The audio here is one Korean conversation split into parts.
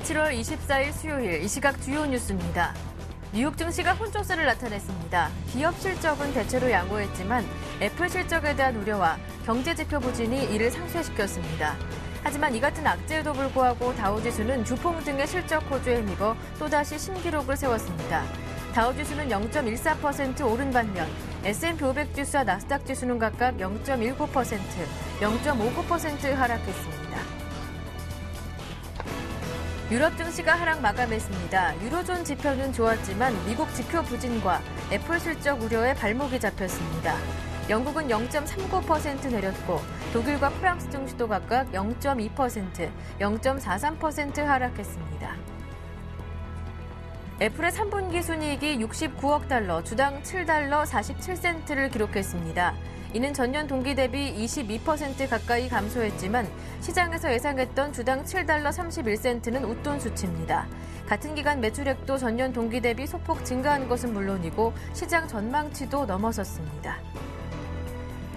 (7월 24일) 수요일 이 시각 주요 뉴스입니다. 뉴욕 증시가 혼조세를 나타냈습니다. 기업 실적은 대체로 양호했지만 애플 실적에 대한 우려와 경제지표 부진이 이를 상쇄시켰습니다. 하지만 이 같은 악재에도 불구하고 다우지수는 주폭 등의 실적 호조에 힘입어 또다시 신기록을 세웠습니다. 다우지수는 0.14% 오른 반면 S&P 500 지수와 나스닥 지수는 각각 0.19%, 0.59% 하락했습니다. 유럽 증시가 하락 마감했습니다. 유로존 지표는 좋았지만 미국 지표 부진과 애플 실적 우려에 발목이 잡혔습니다. 영국은 0.39% 내렸고 독일과 프랑스 증시도 각각 0.2%, 0.43% 하락했습니다. 애플의 3분기 순이익이 69억 달러, 주당 7달러 47센트를 기록했습니다. 이는 전년 동기 대비 22% 가까이 감소했지만 시장에서 예상했던 주당 7달러 31센트는 웃돈 수치입니다. 같은 기간 매출액도 전년 동기 대비 소폭 증가한 것은 물론이고 시장 전망치도 넘어섰습니다.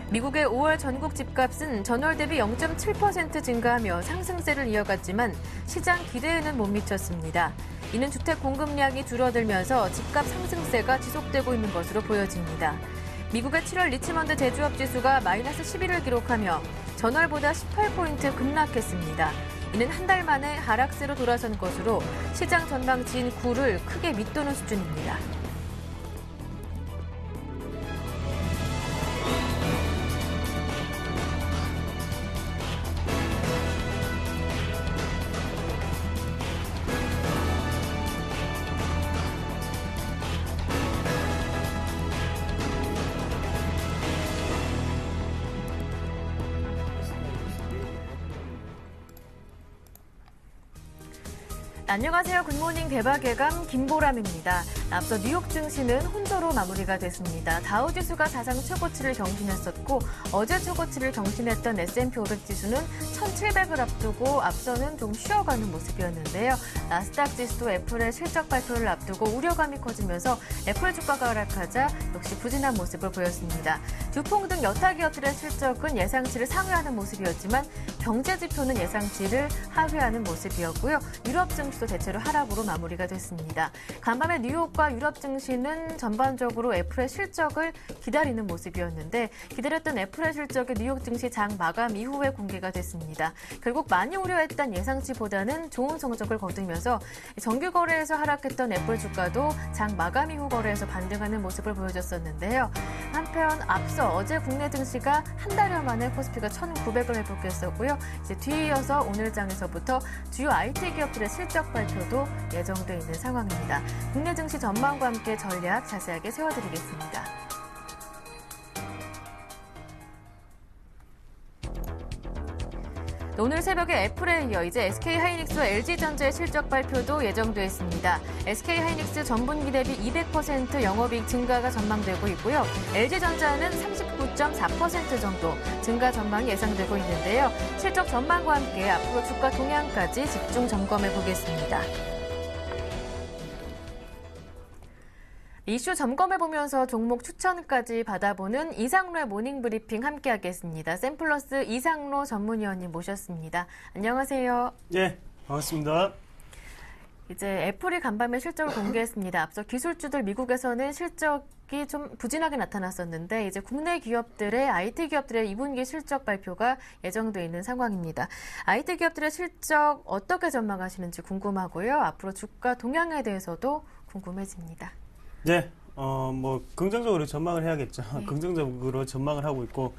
미국의 5월 전국 집값은 전월 대비 0.7% 증가하며 상승세를 이어갔지만 시장 기대에는 못 미쳤습니다. 이는 주택 공급량이 줄어들면서 집값 상승세가 지속되고 있는 것으로 보여집니다. 미국의 7월 리치먼드 제조업 지수가 마이너스 11을 기록하며 전월보다 18포인트 급락했습니다. 이는 한 달 만에 하락세로 돌아선 것으로 시장 전망치인 9를 크게 밑도는 수준입니다. 안녕하세요. 굿모닝 대박예감 김보람입니다. 앞서 뉴욕 증시는 혼조로 마무리가 됐습니다. 다우지수가 사상 최고치를 경신했었고 어제 최고치를 경신했던 S&P 500 지수는 1,700을 앞두고 앞서는 좀 쉬어가는 모습이었는데요. 나스닥 지수도 애플의 실적 발표를 앞두고 우려감이 커지면서 애플 주가가 하락하자 역시 부진한 모습을 보였습니다. 두퐁 등 여타 기업들의 실적은 예상치를 상회하는 모습이었지만 경제 지표는 예상치를 하회하는 모습이었고요. 유럽 증시도 대체로 하락으로 마무리가 됐습니다. 간밤에 뉴욕과 유럽 증시는 전반적으로 애플의 실적을 기다리는 모습이었는데 기다렸던 애플의 실적이 뉴욕 증시 장 마감 이후에 공개가 됐습니다. 결국 많이 우려했던 예상치보다는 좋은 성적을 거두면서 정규 거래에서 하락했던 애플 주가도 장 마감 이후 거래에서 반등하는 모습을 보여줬었는데요. 한편 앞서 어제 국내 증시가 한 달여 만에 코스피가 1,900을 회복했었고요. 이제 뒤이어서 오늘 장에서부터 주요 IT 기업들의 실적 발표도 예정돼 있는 상황입니다. 국내 증시 전망과 함께 전략 자세하게 세워드리겠습니다. 오늘 새벽에 애플에 이어 이제 SK하이닉스와 LG전자의 실적 발표도 예정돼 있습니다. SK하이닉스 전분기 대비 200% 영업이익 증가가 전망되고 있고요. LG전자는 39.4% 정도 증가 전망이 예상되고 있는데요. 실적 전망과 함께 앞으로 주가 동향까지 집중 점검해 보겠습니다. 이슈 점검해보면서 종목 추천까지 받아보는 이상로의 모닝브리핑 함께하겠습니다. 샘플러스 이상로 전문위원님 모셨습니다. 안녕하세요. 네, 반갑습니다. 이제 애플이 간밤에 실적을 공개했습니다. 앞서 기술주들 미국에서는 실적이 좀 부진하게 나타났었는데 이제 국내 기업들의 IT 기업들의 2분기 실적 발표가 예정돼 있는 상황입니다. IT 기업들의 실적 어떻게 전망하시는지 궁금하고요. 앞으로 주가 동향에 대해서도 궁금해집니다. 네, 긍정적으로 전망을 해야겠죠. 네. 긍정적으로 전망을 하고 있고,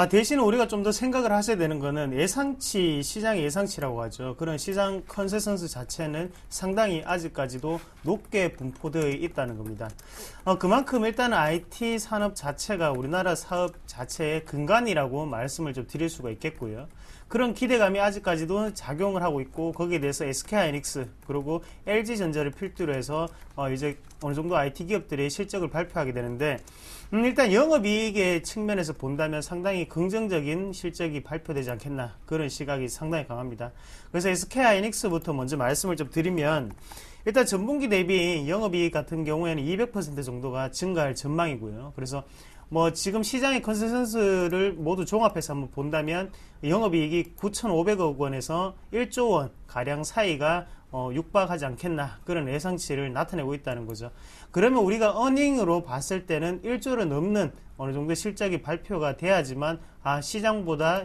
대신 우리가 좀 더 생각을 하셔야 되는 거는 예상치, 시장의 예상치라고 하죠. 그런 시장 컨센서스 자체는 상당히 아직까지도 높게 분포되어 있다는 겁니다. 그만큼 일단은 IT 산업 자체가 우리나라 사업 자체의 근간이라고 말씀을 좀 드릴 수가 있겠고요. 그런 기대감이 아직까지도 작용을 하고 있고 거기에 대해서 SK하이닉스 그리고 LG전자를 필두로 해서 이제 어느 정도 IT 기업들의 실적을 발표하게 되는데, 일단 영업이익의 측면에서 본다면 상당히 긍정적인 실적이 발표되지 않겠나, 그런 시각이 상당히 강합니다. 그래서 SK하이닉스부터 먼저 말씀을 좀 드리면, 일단 전분기 대비 영업이익 같은 경우에는 200% 정도가 증가할 전망이고요. 그래서 뭐 지금 시장의 컨센서스를 모두 종합해서 한번 본다면 영업이익이 9,500억 원에서 1조 원 가량 사이가 육박하지 않겠나, 그런 예상치를 나타내고 있다는 거죠. 그러면 우리가 어닝으로 봤을 때는 1조를 넘는 어느 정도 실적이 발표가 돼야지만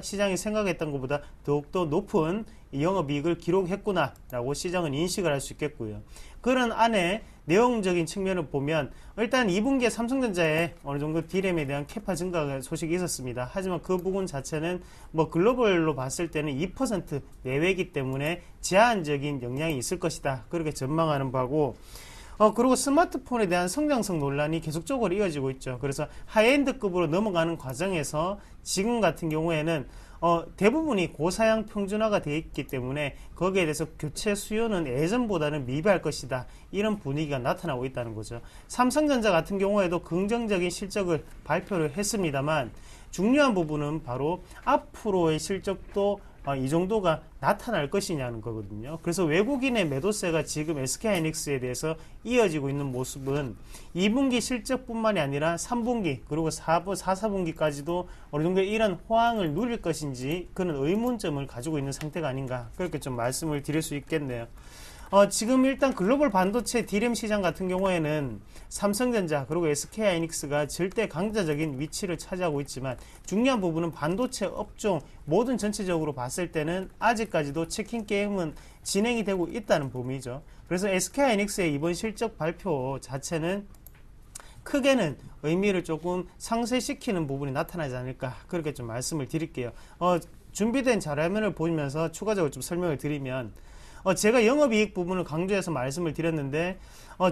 시장이 생각했던 것보다 더욱더 높은 영업이익을 기록했구나 라고 시장은 인식을 할 수 있겠고요. 그런 안에 내용적인 측면을 보면 일단 2분기에 삼성전자에 어느 정도 D램에 대한 캐파 증가 소식이 있었습니다. 하지만 그 부분 자체는 뭐 글로벌로 봤을 때는 2% 내외이기 때문에 제한적인 영향이 있을 것이다, 그렇게 전망하는 바고, 그리고 스마트폰에 대한 성장성 논란이 계속적으로 이어지고 있죠. 그래서 하이엔드급으로 넘어가는 과정에서 지금 같은 경우에는 대부분이 고사양 평준화가 되어 있기 때문에 거기에 대해서 교체 수요는 예전보다는 미비할 것이다, 이런 분위기가 나타나고 있다는 거죠. 삼성전자 같은 경우에도 긍정적인 실적을 발표를 했습니다만 중요한 부분은 바로 앞으로의 실적도 이 정도가 나타날 것이냐는 거거든요. 그래서 외국인의 매도세가 지금 SK하이닉스에 대해서 이어지고 있는 모습은 2분기 실적뿐만이 아니라 3분기 그리고 4분기까지도 어느 정도 이런 호황을 누릴 것인지 그런 의문점을 가지고 있는 상태가 아닌가, 그렇게 좀 말씀을 드릴 수 있겠네요. 지금 일단 글로벌 반도체 D램 시장 같은 경우에는 삼성전자 그리고 SK하이닉스가 절대 강자적인 위치를 차지하고 있지만 중요한 부분은 반도체 업종 모든 전체적으로 봤을 때는 아직까지도 치킨 게임은 진행이 되고 있다는 부분이죠. 그래서 SK하이닉스의 이번 실적 발표 자체는 크게는 의미를 조금 상쇄시키는 부분이 나타나지 않을까, 그렇게 좀 말씀을 드릴게요. 준비된 자료화면을 보면서 추가적으로 좀 설명을 드리면, 제가 영업이익 부분을 강조해서 말씀을 드렸는데,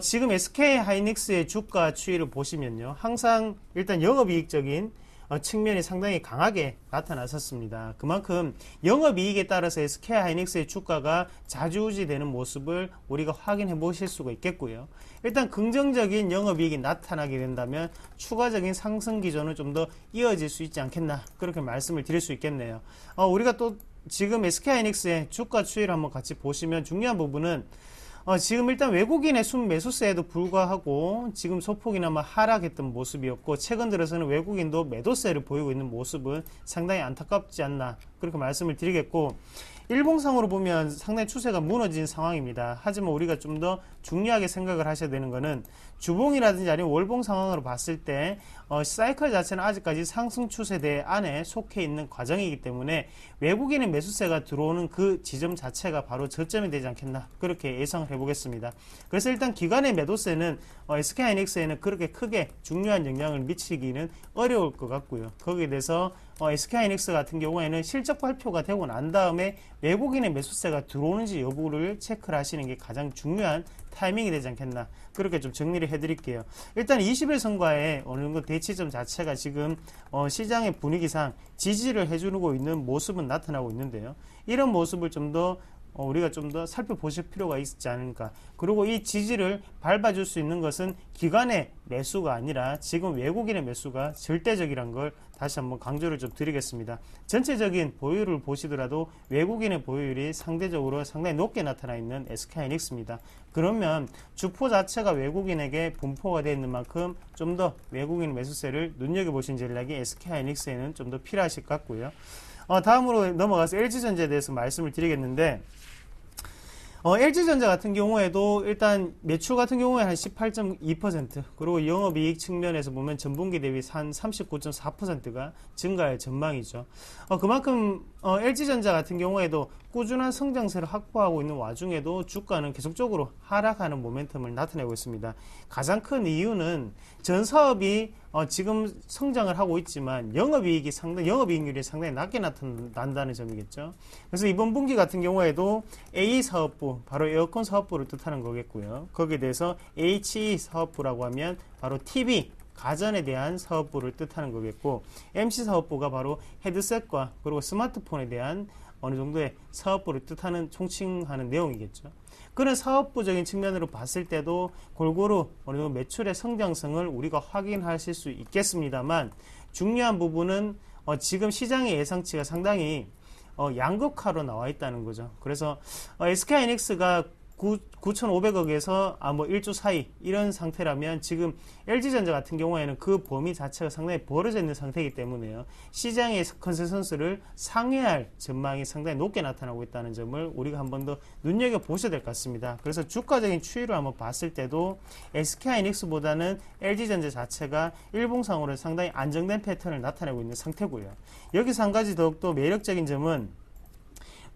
지금 SK하이닉스의 주가 추이를 보시면요, 항상 일단 영업이익적인 측면이 상당히 강하게 나타났었습니다. 그만큼 영업이익에 따라서 SK하이닉스의 주가가 좌지우지되는 모습을 우리가 확인해 보실 수가 있겠고요. 일단 긍정적인 영업이익이 나타나게 된다면 추가적인 상승 기조는 좀 더 이어질 수 있지 않겠나, 그렇게 말씀을 드릴 수 있겠네요. 우리가 또 지금 SK하이닉스의 주가 추이를 한번 같이 보시면 중요한 부분은 지금 일단 외국인의 순매수세에도 불구하고 지금 소폭이나마 하락했던 모습이었고, 최근 들어서는 외국인도 매도세를 보이고 있는 모습은 상당히 안타깝지 않나, 그렇게 말씀을 드리겠고, 일봉상으로 보면 상당히 추세가 무너진 상황입니다. 하지만 우리가 좀 더 중요하게 생각을 하셔야 되는 것은 주봉이라든지 아니면 월봉 상황으로 봤을 때 사이클 자체는 아직까지 상승 추세대 안에 속해 있는 과정이기 때문에 외국인의 매수세가 들어오는 그 지점 자체가 바로 저점이 되지 않겠나, 그렇게 예상을 해보겠습니다. 그래서 일단 기관의 매도세는 SK하이닉스에는 그렇게 크게 중요한 영향을 미치기는 어려울 것 같고요. 거기에 대해서 SK하이닉스 같은 경우에는 실적 발표가 되고 난 다음에 외국인의 매수세가 들어오는지 여부를 체크를 하시는 게 가장 중요한 타이밍이 되지 않겠나, 그렇게 좀 정리를 해드릴게요. 일단 20일선과의 어느 정도 대치점 자체가 지금 시장의 분위기상 지지를 해주고 있는 모습은 나타나고 있는데요. 이런 모습을 좀 더 우리가 좀 더 살펴보실 필요가 있지 않을까. 그리고 이 지지를 밟아줄 수 있는 것은 기관의 매수가 아니라 지금 외국인의 매수가 절대적이란 걸 다시 한번 강조를 좀 드리겠습니다. 전체적인 보유를 보시더라도 외국인의 보유율이 상대적으로 상당히 높게 나타나 있는 SK하이닉스입니다. 그러면 주포 자체가 외국인에게 분포가 되어 있는 만큼 좀 더 외국인 매수세를 눈여겨보신 전략이 SK하이닉스에는 좀 더 필요하실 것 같고요. 다음으로 넘어가서 LG전자에 대해서 말씀을 드리겠는데, LG전자 같은 경우에도 일단 매출 같은 경우에 한 18.2%, 그리고 영업이익 측면에서 보면 전분기 대비 한 39.4%가 증가할 전망이죠. 그만큼 LG전자 같은 경우에도 꾸준한 성장세를 확보하고 있는 와중에도 주가는 계속적으로 하락하는 모멘텀을 나타내고 있습니다. 가장 큰 이유는 전 사업이 지금 성장을 하고 있지만 영업이익률이 상당히 낮게 나타난다는 점이겠죠. 그래서 이번 분기 같은 경우에도 A 사업부, 바로 에어컨 사업부를 뜻하는 거겠고요. 거기에 대해서 HE 사업부라고 하면 바로 TV, 가전에 대한 사업부를 뜻하는 거겠고, MC 사업부가 바로 헤드셋과 그리고 스마트폰에 대한 어느 정도의 사업부를 뜻하는 총칭하는 내용이겠죠. 그런 사업부적인 측면으로 봤을 때도 골고루 어느 정도 매출의 성장성을 우리가 확인하실 수 있겠습니다만 중요한 부분은 지금 시장의 예상치가 상당히 양극화로 나와 있다는 거죠. 그래서 SK하이닉스가 9,500억에서 1조 사이 이런 상태라면 지금 LG전자 같은 경우에는 그 범위 자체가 상당히 벌어져 있는 상태이기 때문에요. 시장의 컨센서스를 상회할 전망이 상당히 높게 나타나고 있다는 점을 우리가 한 번 더 눈여겨보셔야 될 것 같습니다. 그래서 주가적인 추이를 한번 봤을 때도 SK하이닉스보다는 LG전자 자체가 일봉상으로 상당히 안정된 패턴을 나타내고 있는 상태고요. 여기서 한 가지 더욱더 매력적인 점은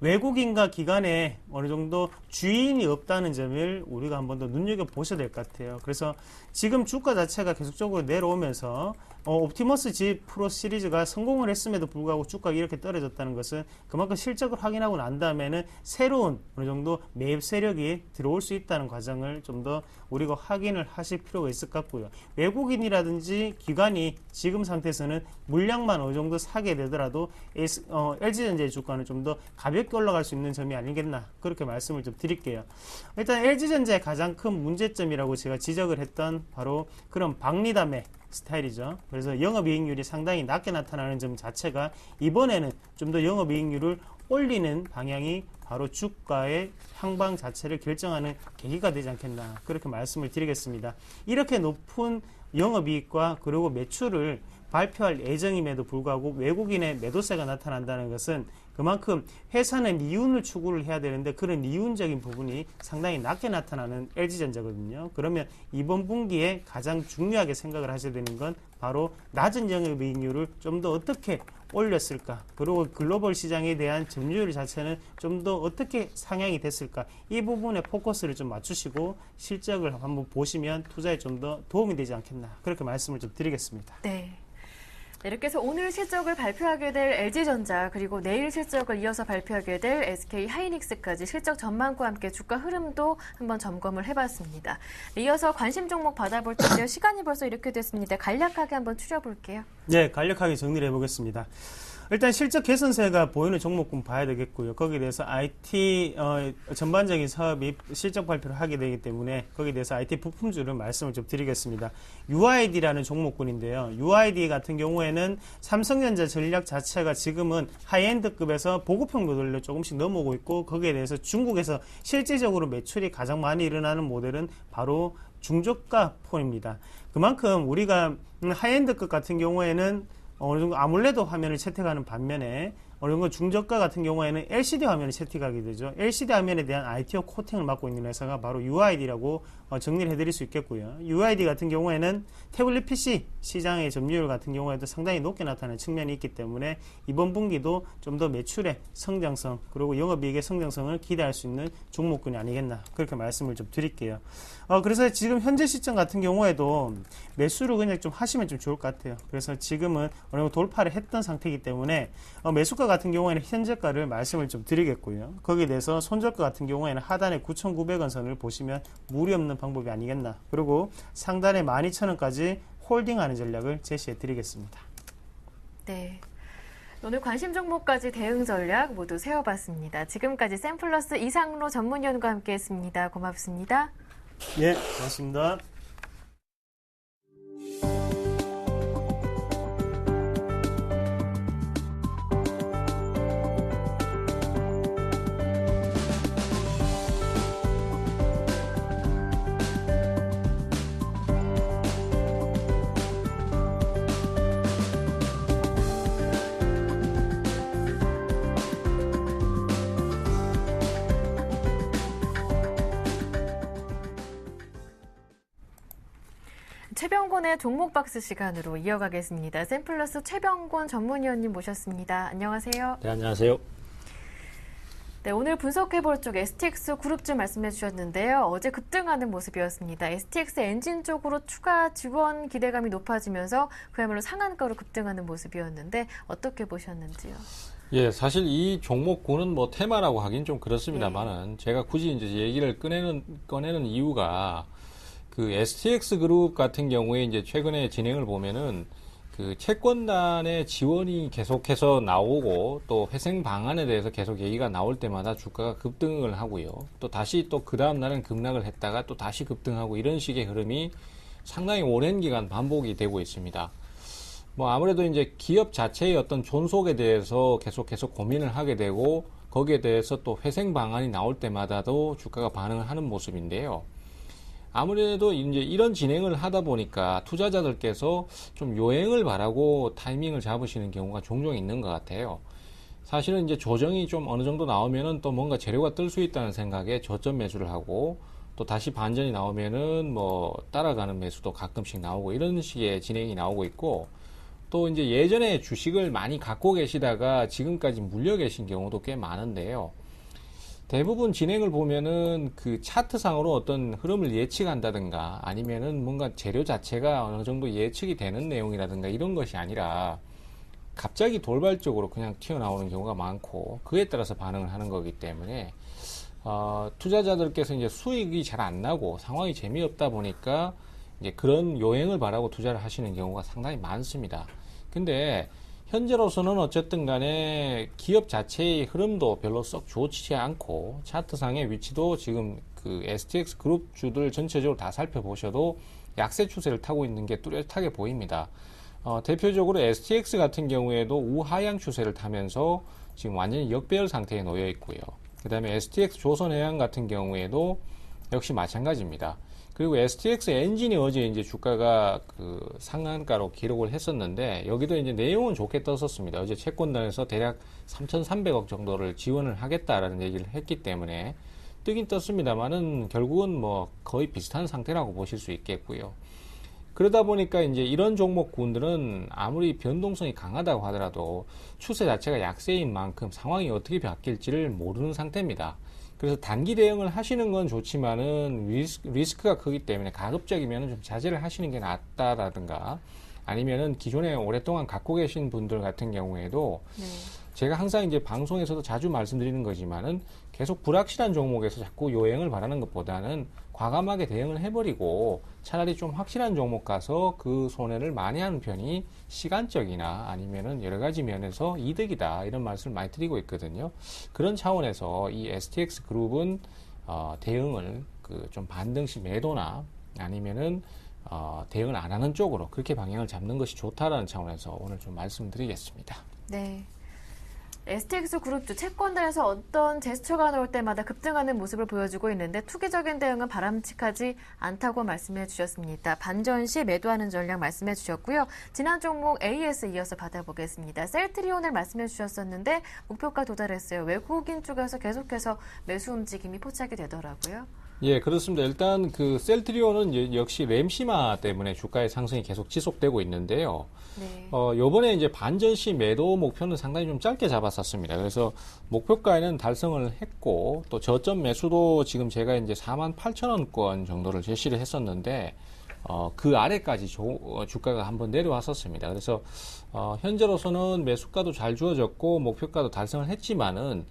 외국인과 기관에 어느 정도 주인이 없다는 점을 우리가 한 번 더 눈여겨보셔야 될 것 같아요. 그래서 지금 주가 자체가 계속적으로 내려오면서 옵티머스 G 프로 시리즈가 성공을 했음에도 불구하고 주가가 이렇게 떨어졌다는 것은 그만큼 실적을 확인하고 난 다음에는 새로운 어느 정도 매입 세력이 들어올 수 있다는 과정을 좀 더 우리가 확인을 하실 필요가 있을 것 같고요. 외국인이라든지 기관이 지금 상태에서는 물량만 어느 정도 사게 되더라도 LG전자의 주가는 좀 더 가볍게 올라갈 수 있는 점이 아니겠나 그렇게 말씀을 좀 드릴게요. 일단 LG전자의 가장 큰 문제점이라고 제가 지적을 했던 바로 그런 박리담의 스타일이죠. 그래서 영업이익률이 상당히 낮게 나타나는 점 자체가 이번에는 좀 더 영업이익률을 올리는 방향이 바로 주가의 향방 자체를 결정하는 계기가 되지 않겠나 그렇게 말씀을 드리겠습니다. 이렇게 높은 영업이익과 그리고 매출을 발표할 예정임에도 불구하고 외국인의 매도세가 나타난다는 것은 그만큼 회사는 이윤을 추구를 해야 되는데 그런 이윤적인 부분이 상당히 낮게 나타나는 LG전자거든요. 그러면 이번 분기에 가장 중요하게 생각을 하셔야 되는 건 바로 낮은 영업이익률을 좀 더 어떻게 올렸을까, 그리고 글로벌 시장에 대한 점유율 자체는 좀 더 어떻게 상향이 됐을까, 이 부분에 포커스를 좀 맞추시고 실적을 한번 보시면 투자에 좀 더 도움이 되지 않겠나 그렇게 말씀을 좀 드리겠습니다. 네. 이렇게 해서 오늘 실적을 발표하게 될 LG전자 그리고 내일 실적을 이어서 발표하게 될 SK하이닉스까지 실적 전망과 함께 주가 흐름도 한번 점검을 해봤습니다. 이어서 관심 종목 받아볼 텐데요. 시간이 벌써 이렇게 됐습니다. 간략하게 한번 추려볼게요. 네, 간략하게 정리를 해보겠습니다. 일단 실적 개선세가 보이는 종목군 봐야 되겠고요. 거기에 대해서 IT 전반적인 사업이 실적 발표를 하게 되기 때문에 거기에 대해서 IT 부품주를 말씀을 좀 드리겠습니다. UID라는 종목군인데요. UID 같은 경우에는 삼성전자 전략 자체가 지금은 하이엔드급에서 보급형 모델로 조금씩 넘어오고 있고 거기에 대해서 중국에서 실질적으로 매출이 가장 많이 일어나는 모델은 바로 중저가 폰입니다. 그만큼 우리가 하이엔드급 같은 경우에는 어느 정도 아몰레드 화면을 채택하는 반면에 어느 정도 중저가 같은 경우에는 LCD 화면을 채택하게 되죠. LCD 화면에 대한 ITO 코팅을 맡고 있는 회사가 바로 UID라고 정리를 해드릴 수 있겠고요. UID 같은 경우에는 태블릿 PC 시장의 점유율 같은 경우에도 상당히 높게 나타나는 측면이 있기 때문에 이번 분기도 좀 더 매출의 성장성 그리고 영업이익의 성장성을 기대할 수 있는 종목군이 아니겠나 그렇게 말씀을 좀 드릴게요. 그래서 지금 현재 시점 같은 경우에도 매수를 그냥 좀 하시면 좀 좋을 것 같아요. 그래서 지금은 어느 정도 돌파를 했던 상태이기 때문에 매수가 같은 경우에는 현재가를 말씀을 좀 드리겠고요. 거기에 대해서 손절가 같은 경우에는 하단에 9,900원 선을 보시면 무리 없는 방법이 아니겠나. 그리고 상단에 12,000원까지 홀딩하는 전략을 제시해 드리겠습니다. 네. 오늘 관심 종목까지 대응 전략 모두 세워봤습니다. 지금까지 샘플러스 이상로 전문위원과 함께했습니다. 고맙습니다. 예, 고맙습니다. 최병곤의 종목박스 시간으로 이어가겠습니다. 샘플러스 최병곤 전문위원님 모셨습니다. 안녕하세요. 네, 안녕하세요. 네, 오늘 분석해볼 쪽 STX 그룹주 말씀해 주셨는데요. 어제 급등하는 모습이었습니다. STX 엔진 쪽으로 추가 지원 기대감이 높아지면서 그야말로 상한가로 급등하는 모습이었는데 어떻게 보셨는지요? 예, 사실 이 종목군은 뭐 테마라고 하긴 좀 그렇습니다만은 제가 굳이 이제 얘기를 꺼내는 이유가 그 STX 그룹 같은 경우에 이제 최근에 진행을 보면은 그 채권단의 지원이 계속해서 나오고 또 회생 방안에 대해서 계속 얘기가 나올 때마다 주가가 급등을 하고요. 또 다시 또 그 다음 날은 급락을 했다가 또 다시 급등하고 이런 식의 흐름이 상당히 오랜 기간 반복이 되고 있습니다. 뭐 아무래도 이제 기업 자체의 어떤 존속에 대해서 계속 고민을 하게 되고 거기에 대해서 또 회생 방안이 나올 때마다도 주가가 반응을 하는 모습인데요. 아무래도 이제 이런 진행을 하다 보니까 투자자들께서 좀 요행을 바라고 타이밍을 잡으시는 경우가 종종 있는 것 같아요. 사실은 이제 조정이 좀 어느 정도 나오면은 또 뭔가 재료가 뜰 수 있다는 생각에 저점 매수를 하고 또 다시 반전이 나오면은 뭐 따라가는 매수도 가끔씩 나오고 이런 식의 진행이 나오고 있고 또 이제 예전에 주식을 많이 갖고 계시다가 지금까지 물려 계신 경우도 꽤 많은데요. 대부분 진행을 보면은 그 차트상으로 어떤 흐름을 예측한다든가 아니면은 뭔가 재료 자체가 어느 정도 예측이 되는 내용이라든가 이런 것이 아니라 갑자기 돌발적으로 그냥 튀어나오는 경우가 많고 그에 따라서 반응을 하는 거기 때문에 투자자들께서 이제 수익이 잘 안 나고 상황이 재미없다 보니까 이제 그런 요행을 바라고 투자를 하시는 경우가 상당히 많습니다. 근데 현재로서는 어쨌든 간에 기업 자체의 흐름도 별로 썩 좋지 않고 차트상의 위치도 지금 그 STX 그룹 주들 전체적으로 다 살펴보셔도 약세 추세를 타고 있는 게 뚜렷하게 보입니다. 대표적으로 STX 같은 경우에도 우하향 추세를 타면서 지금 완전히 역배열 상태에 놓여 있고요. 그 다음에 STX 조선해양 같은 경우에도 역시 마찬가지입니다. 그리고 STX 엔진이 어제 이제 주가가 그 상한가로 기록을 했었는데 여기도 이제 내용은 좋게 떴었습니다. 어제 채권단에서 대략 3,300억 정도를 지원을 하겠다라는 얘기를 했기 때문에 뜨긴 떴습니다만은 결국은 뭐 거의 비슷한 상태라고 보실 수 있겠고요. 그러다 보니까 이제 이런 종목군들은 아무리 변동성이 강하다고 하더라도 추세 자체가 약세인 만큼 상황이 어떻게 바뀔지를 모르는 상태입니다. 그래서 단기 대응을 하시는 건 좋지만은 리스크가 크기 때문에 가급적이면 좀 자제를 하시는 게 낫다라든가 아니면은 기존에 오랫동안 갖고 계신 분들 같은 경우에도 네. 제가 항상 이제 방송에서도 자주 말씀드리는 거지만은 계속 불확실한 종목에서 자꾸 요행을 바라는 것보다는 과감하게 대응을 해버리고 차라리 좀 확실한 종목 가서 그 손해를 많이 하는 편이 시간적이나 아니면은 여러 가지 면에서 이득이다 이런 말씀을 많이 드리고 있거든요. 그런 차원에서 이 STX 그룹은 대응을 그 좀 반등시 매도나 아니면은 대응을 안 하는 쪽으로 그렇게 방향을 잡는 것이 좋다라는 차원에서 오늘 좀 말씀드리겠습니다. 네. STX 그룹주 채권단에서 어떤 제스처가 나올 때마다 급등하는 모습을 보여주고 있는데 투기적인 대응은 바람직하지 않다고 말씀해 주셨습니다. 반전 시 매도하는 전략 말씀해 주셨고요. 지난 종목 AS 이어서 받아보겠습니다. 셀트리온을 말씀해 주셨었는데 목표가 도달했어요. 외국인 쪽에서 계속해서 매수 움직임이 포착이 되더라고요. 예, 그렇습니다. 일단 그 셀트리온은 역시 램시마 때문에 주가의 상승이 계속 지속되고 있는데요. 네. 요번에 이제 반전시 매도 목표는 상당히 좀 짧게 잡았었습니다. 그래서 목표가에는 달성을 했고, 또 저점 매수도 지금 제가 이제 48,000원권 정도를 제시를 했었는데, 그 아래까지 주가가 한번 내려왔었습니다. 그래서, 현재로서는 매수가도 잘 주어졌고, 목표가도 달성을 했지만은,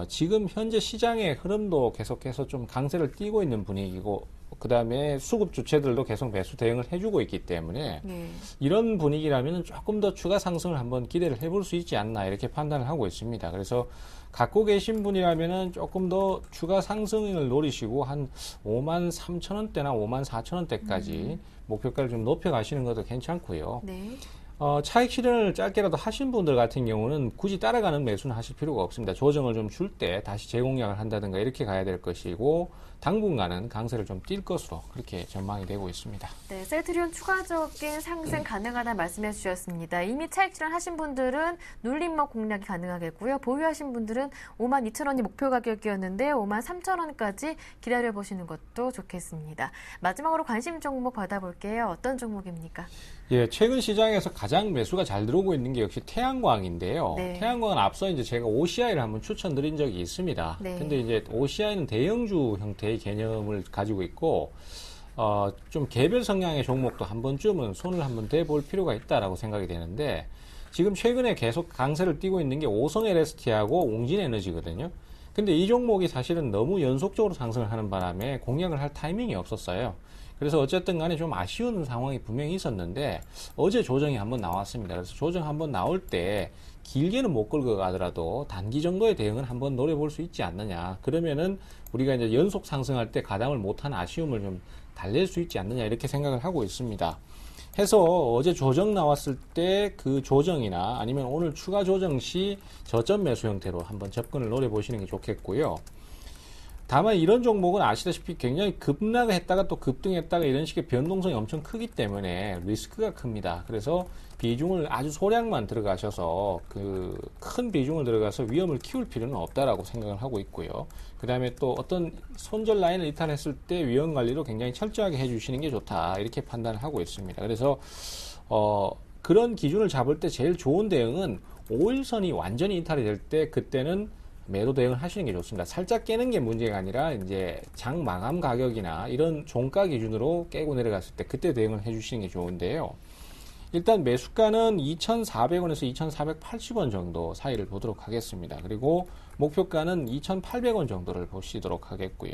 지금 현재 시장의 흐름도 계속해서 좀 강세를 띠고 있는 분위기고, 그 다음에 수급 주체들도 계속 매수 대응을 해주고 있기 때문에 네. 이런 분위기라면 조금 더 추가 상승을 한번 기대를 해볼 수 있지 않나 이렇게 판단을 하고 있습니다. 그래서 갖고 계신 분이라면은 조금 더 추가 상승을 노리시고 한 53,000원대나 54,000원대까지 목표가를 좀 높여 가시는 것도 괜찮고요. 네. 차익 실현을 짧게라도 하신 분들 같은 경우는 굳이 따라가는 매수는 하실 필요가 없습니다. 조정을 좀 줄 때 다시 재공략을 한다든가 이렇게 가야 될 것이고 당분간은 강세를 좀 띌 것으로 그렇게 전망이 되고 있습니다. 네, 셀트리온 추가적인 상승 가능하다는 말씀해 주셨습니다. 이미 차익 실현하신 분들은 눌림목 공략이 가능하겠고요. 보유하신 분들은 52,000원이 목표 가격이었는데 53,000원까지 기다려보시는 것도 좋겠습니다. 마지막으로 관심 종목 받아볼게요. 어떤 종목입니까? 예, 최근 시장에서 가장 매수가 잘 들어오고 있는 게 역시 태양광인데요. 네. 태양광은 앞서 이제 제가 OCI를 한번 추천드린 적이 있습니다. 네. 근데 이제 OCI는 대형주 형태의 개념을 가지고 있고, 좀 개별 성향의 종목도 한 번쯤은 손을 한번 대볼 필요가 있다라고 생각이 되는데, 지금 최근에 계속 강세를 띠고 있는 게 오성 LST하고 옹진에너지거든요. 근데 이 종목이 사실은 너무 연속적으로 상승을 하는 바람에 공략을 할 타이밍이 없었어요. 그래서 어쨌든 간에 좀 아쉬운 상황이 분명히 있었는데 어제 조정이 한번 나왔습니다. 그래서 조정 한번 나올 때 길게는 못 끌고 가더라도 단기 정도의 대응은 한번 노려볼 수 있지 않느냐. 그러면은 우리가 이제 연속 상승할 때 가담을 못한 아쉬움을 좀 달랠 수 있지 않느냐 이렇게 생각을 하고 있습니다. 해서 어제 조정 나왔을 때 그 조정이나 아니면 오늘 추가 조정 시 저점 매수 형태로 한번 접근을 노려보시는 게 좋겠고요. 다만 이런 종목은 아시다시피 굉장히 급락을 했다가 또 급등했다가 이런 식의 변동성이 엄청 크기 때문에 리스크가 큽니다. 그래서 비중을 아주 소량만 들어가셔서 그 큰 비중을 들어가서 위험을 키울 필요는 없다라고 생각을 하고 있고요. 그 다음에 또 어떤 손절 라인을 이탈했을 때 위험 관리로 굉장히 철저하게 해주시는 게 좋다 이렇게 판단을 하고 있습니다. 그래서 그런 기준을 잡을 때 제일 좋은 대응은 5일선이 완전히 이탈이 될 때 그때는 매도 대응을 하시는 게 좋습니다. 살짝 깨는 게 문제가 아니라 이제 장 마감 가격이나 이런 종가 기준으로 깨고 내려갔을 때 그때 대응을 해주시는 게 좋은데요. 일단 매수가는 2,400원에서 2,480원 정도 사이를 보도록 하겠습니다. 그리고 목표가는 2,800원 정도를 보시도록 하겠고요.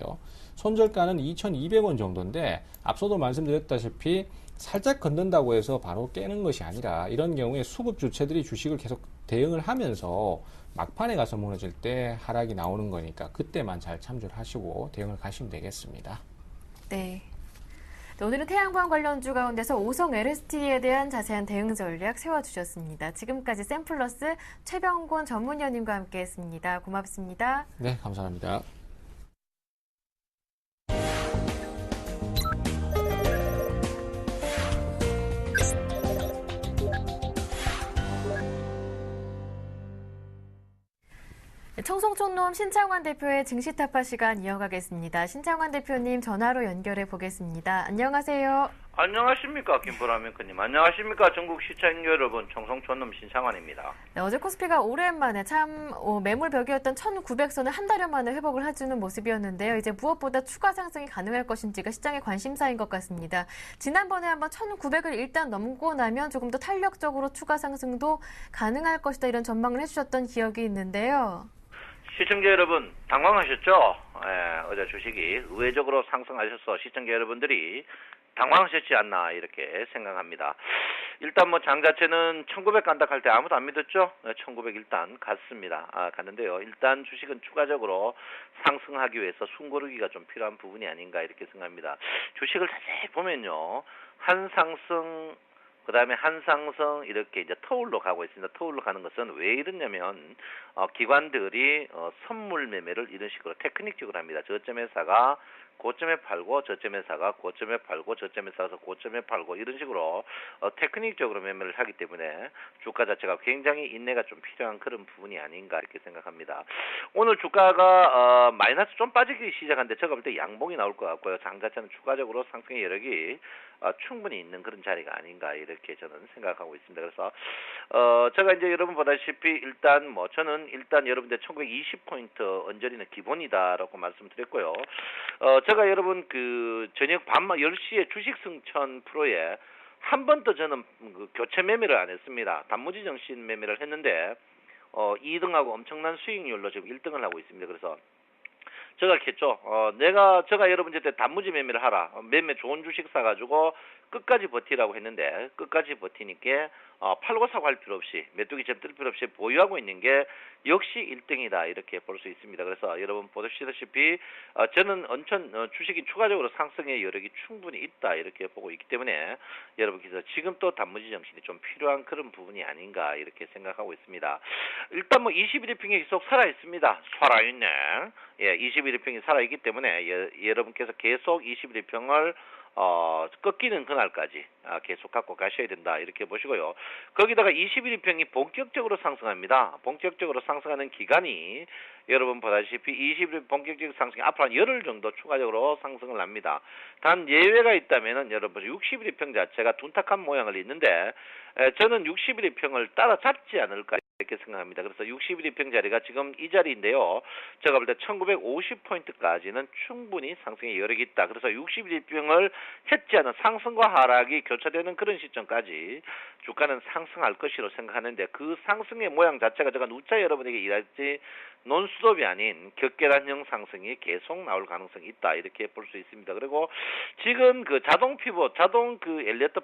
손절가는 2,200원 정도인데 앞서도 말씀드렸다시피 살짝 건든다고 해서 바로 깨는 것이 아니라 이런 경우에 수급 주체들이 주식을 계속 대응을 하면서 막판에 가서 무너질 때 하락이 나오는 거니까 그때만 잘 참조를 하시고 대응을 가시면 되겠습니다. 네. 오늘은 태양광 관련주 가운데서 오성 LST에 대한 자세한 대응 전략 세워주셨습니다. 지금까지 샘플러스 최병곤 전문위원님과 함께했습니다. 고맙습니다. 네, 감사합니다. 청송촌놈 신창환 대표의 증시 타파 시간 이어가겠습니다. 신창환 대표님 전화로 연결해 보겠습니다. 안녕하세요. 안녕하십니까 김보라민크님. 안녕하십니까 전국 시청자 여러분. 청송촌놈 신창환입니다. 네, 어제 코스피가 오랜만에 참 매물 벽이었던 1900선을 한 달여 만에 회복을 해주는 모습이었는데요. 이제 무엇보다 추가 상승이 가능할 것인지가 시장의 관심사인 것 같습니다. 지난번에 한번 1900을 일단 넘고 나면 조금 더 탄력적으로 추가 상승도 가능할 것이다 이런 전망을 해주셨던 기억이 있는데요. 시청자 여러분 당황하셨죠? 어제 주식이 의외적으로 상승하셔서 시청자 여러분들이 당황하셨지 않나 이렇게 생각합니다. 일단 뭐 장 자체는 1900 간다 할 때 아무도 안 믿었죠? 1900 일단 갔습니다. 갔는데요. 일단 주식은 추가적으로 상승하기 위해서 숨고르기가 좀 필요한 부분이 아닌가 이렇게 생각합니다. 주식을 자세히 보면요. 한 상승 그 다음에 한 상승 이렇게 이제 터울로 가고 있습니다. 터울로 가는 것은 왜 이러냐면 기관들이 선물 매매를 이런 식으로 테크닉적으로 합니다. 저점에 사가 고점에 팔고 저점에 사가 고점에 팔고 저점에 사서 고점에 팔고 이런 식으로 테크닉적으로 매매를 하기 때문에 주가 자체가 굉장히 인내가 좀 필요한 그런 부분이 아닌가 이렇게 생각합니다. 오늘 주가가 마이너스 좀 빠지기 시작한데 제가 볼 때 양봉이 나올 것 같고요. 장 자체는 추가적으로 상승의 여력이 충분히 있는 그런 자리가 아닌가 이렇게 저는 생각하고 있습니다. 그래서 제가 이제 여러분 보다시피 일단 뭐 저는 일단 여러분들 1920포인트 언저리는 기본이다라고 말씀드렸고요. 제가 여러분 그 저녁 밤 10시에 주식 승천 프로에 한 번 더 저는 그 교체 매매를 안 했습니다. 단무지 정신 매매를 했는데 2등하고 엄청난 수익률로 지금 1등을 하고 있습니다. 그래서 제가 했죠. 제가 여러분한테 단무지 매매를 하라. 매매 좋은 주식 사가지고 끝까지 버티라고 했는데 끝까지 버티니까 팔고 사고 할 필요 없이 메뚜기 잼 뜰 필요 없이 보유하고 있는 게 역시 1등이다 이렇게 볼 수 있습니다. 그래서 여러분 보시다시피 저는 주식이 추가적으로 상승의 여력이 충분히 있다 이렇게 보고 있기 때문에 여러분께서 지금 또 단무지 정신이 좀 필요한 그런 부분이 아닌가 이렇게 생각하고 있습니다. 일단 뭐 21일평이 계속 살아있습니다. 살아있네. 21일평이 살아있기 때문에 여러분께서 계속 21일평을 꺾이는 그날까지 계속 갖고 가셔야 된다 이렇게 보시고요. 거기다가 21일평이 본격적으로 상승합니다. 본격적으로 상승하는 기간이 여러분 보다시피 21일 본격적 상승이 앞으로 한 열흘 정도 추가적으로 상승을 합니다. 단 예외가 있다면은 여러분 61일평 자체가 둔탁한 모양을 있는데 저는 61일평을 따라잡지 않을까 이렇게 생각합니다. 그래서 61일평 자리가 지금 이 자리인데요. 제가 볼 때 1950포인트까지는 충분히 상승의 여력이 있다. 그래서 61일평을 했지 않은 상승과 하락이 교차되는 그런 시점까지 주가는 상승할 것이라고 생각하는데 그 상승의 모양 자체가 제가 누차 여러분에게 일하지 논스톱이 아닌 격계란형 상승이 계속 나올 가능성이 있다 이렇게 볼 수 있습니다. 그리고 지금 그 자동 피봇, 자동 그 엘리어트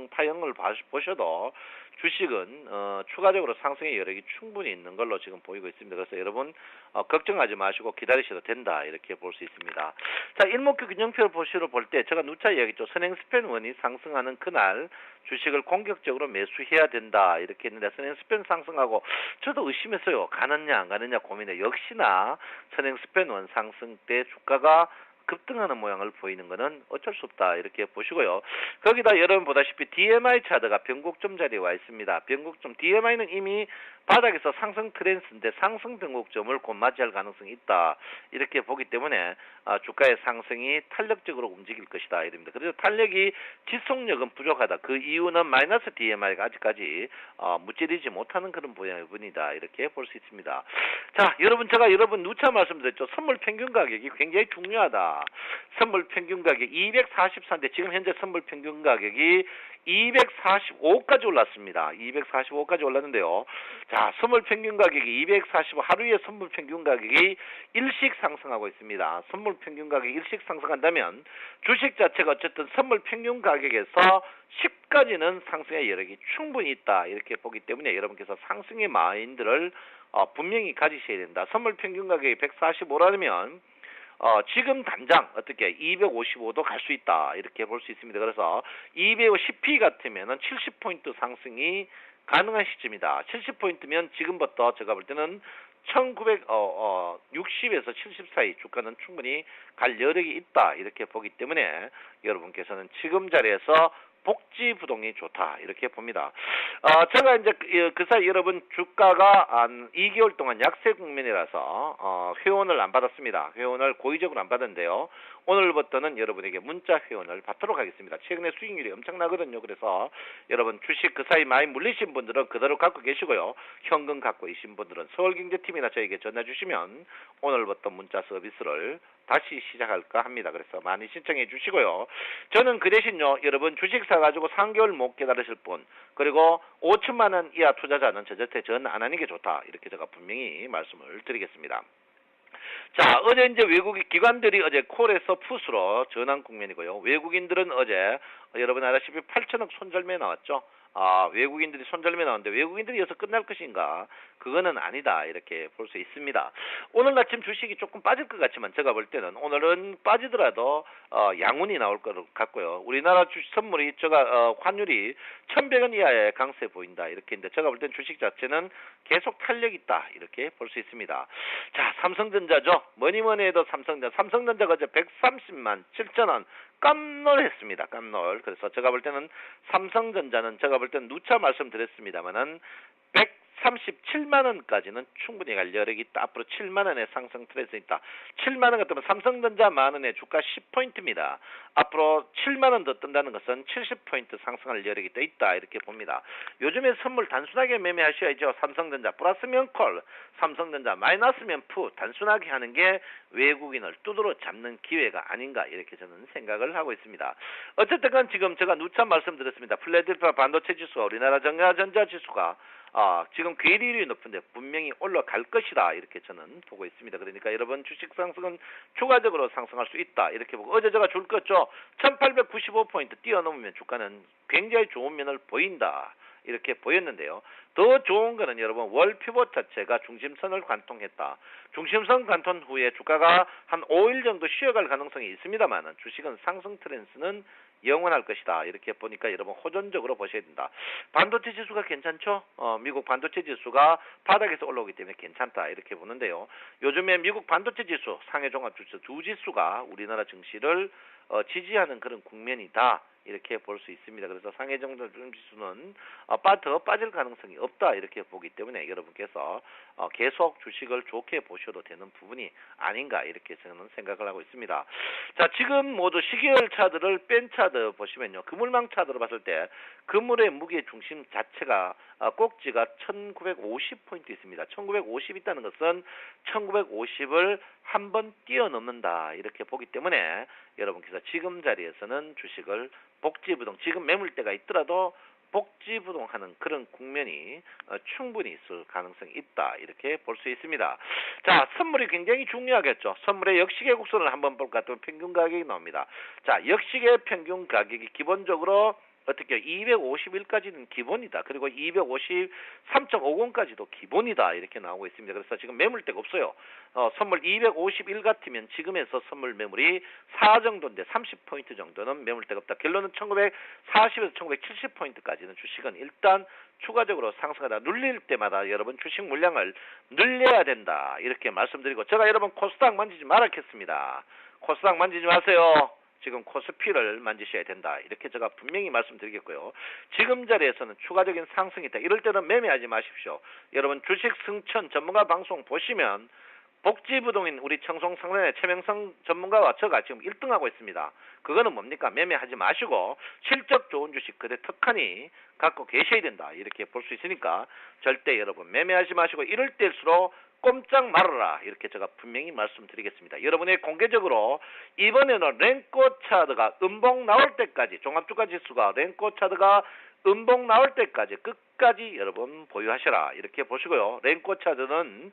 파형을 보셔도 주식은 추가적으로 상승의 여력이 충분히 있는 걸로 지금 보이고 있습니다. 그래서 여러분 걱정하지 마시고 기다리셔도 된다 이렇게 볼 수 있습니다. 자, 일목표 균형표를 볼 때 제가 누차 이야기했죠. 선행 스팬 원이 상승하는 그날 주식을 공격적으로 매수해야 된다 이렇게 했는데 선행 스팬 상승하고 저도 의심했어요. 가느냐 안 가느냐 고민해. 역시나 선행 스팬 원 상승 때 주가가 급등하는 모양을 보이는 것은 어쩔 수 없다 이렇게 보시고요. 거기다 여러분 보다시피 DMI 차트가 변곡점 자리에 와 있습니다. 변곡점 DMI는 이미 바닥에서 상승 트렌드인데 상승 변곡점을 곧 맞이할 가능성이 있다 이렇게 보기 때문에 주가의 상승이 탄력적으로 움직일 것이다 이럽니다. 그래서 탄력이 지속력은 부족하다. 그 이유는 마이너스 DMI가 아직까지 무찌르지 못하는 그런 부분이다 이렇게 볼 수 있습니다. 자, 여러분 누차 말씀드렸죠. 선물 평균 가격이 굉장히 중요하다. 선물 평균 가격 244인데 지금 현재 선물 평균 가격이 245까지 올랐습니다. 245까지 올랐는데요. 자, 선물 평균 가격이 245, 하루에 선물 평균 가격이 일씩 상승하고 있습니다. 선물 평균 가격이 일씩 상승한다면 주식 자체가 어쨌든 선물 평균 가격에서 10까지는 상승의 여력이 충분히 있다. 이렇게 보기 때문에 여러분께서 상승의 마인드를 분명히 가지셔야 된다. 선물 평균 가격이 145라면 지금 당장 어떻게 255도 갈 수 있다 이렇게 볼 수 있습니다. 그래서 250p 같으면은 70포인트 상승이 가능한 시점이다. 70포인트면 지금부터 제가 볼 때는 1960에서 70 사이 주가는 충분히 갈 여력이 있다 이렇게 보기 때문에 여러분께서는 지금 자리에서 복지 부동이 좋다 이렇게 봅니다. 제가 이제 그 사이 여러분 주가가 한 2개월 동안 약세 국면이라서 회원을 안 받았습니다. 회원을 고의적으로 안 받았는데요. 오늘부터는 여러분에게 문자 회원을 받도록 하겠습니다. 최근에 수익률이 엄청나거든요. 그래서 여러분 주식 그 사이 많이 물리신 분들은 그대로 갖고 계시고요. 현금 갖고 계신 분들은 서울경제팀이나 저에게 전화 주시면 오늘부터 문자 서비스를 다시 시작할까 합니다. 그래서 많이 신청해 주시고요. 저는 그 대신요. 여러분 주식 사가지고 3개월 못 기다리실 분 그리고 5천만 원 이하 투자자는 저한테 전화 안 하는 게 좋다. 이렇게 제가 분명히 말씀을 드리겠습니다. 자, 어제 이제 외국인 기관들이 어제 콜에서 풋으로 전환 국면이고요. 외국인들은 어제 여러분 아시다시피 8천억 손절매 나왔죠. 외국인들이 손절매 나왔는데 외국인들이 여기서 끝날 것인가? 그거는 아니다. 이렇게 볼 수 있습니다. 오늘 아침 주식이 조금 빠질 것 같지만 제가 볼 때는 오늘은 빠지더라도 양운이 나올 것 같고요. 우리나라 주식 선물이 환율이 1,100원 이하의 강세 보인다. 이렇게 했는데 제가 볼 때는 주식 자체는 계속 탄력 있다. 이렇게 볼 수 있습니다. 자, 삼성전자죠. 뭐니 해도 삼성전자가 어제 130만 7천 원 깜놀했습니다. 깜놀. 그래서 제가 볼 때는 삼성전자는 제가 볼 때는 누차 말씀드렸습니다만은 137만 원까지는 충분히 갈 여력이 있다. 앞으로 7만 원의 상승 트렌드 있다. 7만 원 같으면 삼성전자 만 원의 주가 10포인트입니다. 앞으로 7만 원 더 뜬다는 것은 70포인트 상승할 여력이 더 있다. 이렇게 봅니다. 요즘에 선물 단순하게 매매하셔야죠. 삼성전자 플러스면 콜, 삼성전자 마이너스면 푸 단순하게 하는 게 외국인을 두드러 잡는 기회가 아닌가 이렇게 저는 생각을 하고 있습니다. 어쨌든 간 지금 제가 누차 말씀드렸습니다. 필라델피아 반도체 지수와 우리나라 전자 지수가 지금 괴리율이 높은데 분명히 올라갈 것이다 이렇게 저는 보고 있습니다. 그러니까 여러분 주식 상승은 추가적으로 상승할 수 있다 이렇게 보고 어제 제가 줄 거죠. 1895포인트 뛰어넘으면 주가는 굉장히 좋은 면을 보인다 이렇게 보였는데요. 더 좋은 거는 여러분 월 피봇 자체가 중심선을 관통했다. 중심선 관통 후에 주가가 한 5일 정도 쉬어갈 가능성이 있습니다만 주식은 상승 트렌드는 영원할 것이다. 이렇게 보니까 여러분 호전적으로 보셔야 된다. 반도체 지수가 괜찮죠? 미국 반도체 지수가 바닥에서 올라오기 때문에 괜찮다. 이렇게 보는데요. 요즘에 미국 반도체 지수, 상해종합지수 두 지수가 우리나라 증시를 지지하는 그런 국면이다. 이렇게 볼 수 있습니다. 그래서 상해종합지수는 더 빠질 가능성이 없다. 이렇게 보기 때문에 여러분께서 계속 주식을 좋게 보셔도 되는 부분이 아닌가 이렇게 저는 생각을 하고 있습니다. 자, 지금 모두 시계열 차트를 뺀 차트 보시면요. 그물망 차트로 봤을 때 그물의 무게 중심 자체가 꼭지가 1950포인트 있습니다. 1950 있다는 것은 1950을 한번 뛰어넘는다 이렇게 보기 때문에 여러분께서 지금 자리에서는 주식을 복지부동 지금 매물대가 있더라도 복지부동하는 그런 국면이 충분히 있을 가능성이 있다 이렇게 볼 수 있습니다. 자, 선물이 굉장히 중요하겠죠. 선물의 역시계 곡선을 한번 볼까 하면 평균 가격이 나옵니다. 자, 역시계 평균 가격이 기본적으로 어떻게 251까지는 기본이다. 그리고 253.50까지도 기본이다. 이렇게 나오고 있습니다. 그래서 지금 매물대가 없어요. 선물 251 같으면 지금에서 선물 매물이 4 정도인데 30포인트 정도는 매물대가 없다. 결론은 1940에서 1970포인트까지는 주식은 일단 추가적으로 상승하다 눌릴 때마다 여러분 주식 물량을 늘려야 된다. 이렇게 말씀드리고 제가 여러분 코스닥 만지지 말았겠습니다. 코스닥 만지지 마세요. 지금 코스피를 만지셔야 된다. 이렇게 제가 분명히 말씀드리겠고요. 지금 자리에서는 추가적인 상승이 있다. 이럴 때는 매매하지 마십시오. 여러분 주식 승천 전문가 방송 보시면 복지부동인 우리 청송상련의 최명성 전문가와 저가 지금 1등하고 있습니다. 그거는 뭡니까? 매매하지 마시고 실적 좋은 주식 그대 특한이 갖고 계셔야 된다. 이렇게 볼 수 있으니까 절대 여러분 매매하지 마시고 이럴 때일수록 꼼짝 말아라. 이렇게 제가 분명히 말씀드리겠습니다. 여러분의 공개적으로 이번에는 렌코 차트가 음봉 나올 때까지 종합주가 지수가 렌코 차트가 음봉 나올 때까지 끝까지 여러분 보유하셔라. 이렇게 보시고요. 렌코 차트는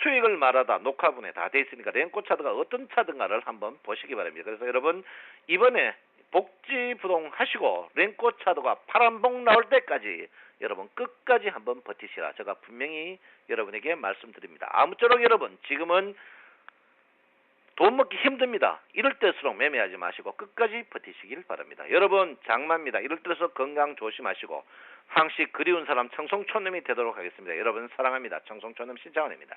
수익을 말하다 녹화분에 다 돼 있으니까 렌코 차트가 어떤 차트인가를 한번 보시기 바랍니다. 그래서 여러분 이번에 복지부동 하시고 렌코 차트가 파란봉 나올 때까지 여러분 끝까지 한번 버티시라. 제가 분명히 여러분에게 말씀드립니다. 아무쪼록 여러분 지금은 돈 먹기 힘듭니다. 이럴 때일수록 매매하지 마시고 끝까지 버티시길 바랍니다. 여러분 장마입니다. 이럴 때일수록 건강 조심하시고 항시 그리운 사람 청송촌놈이 되도록 하겠습니다. 여러분 사랑합니다. 청송촌놈 신창원입니다.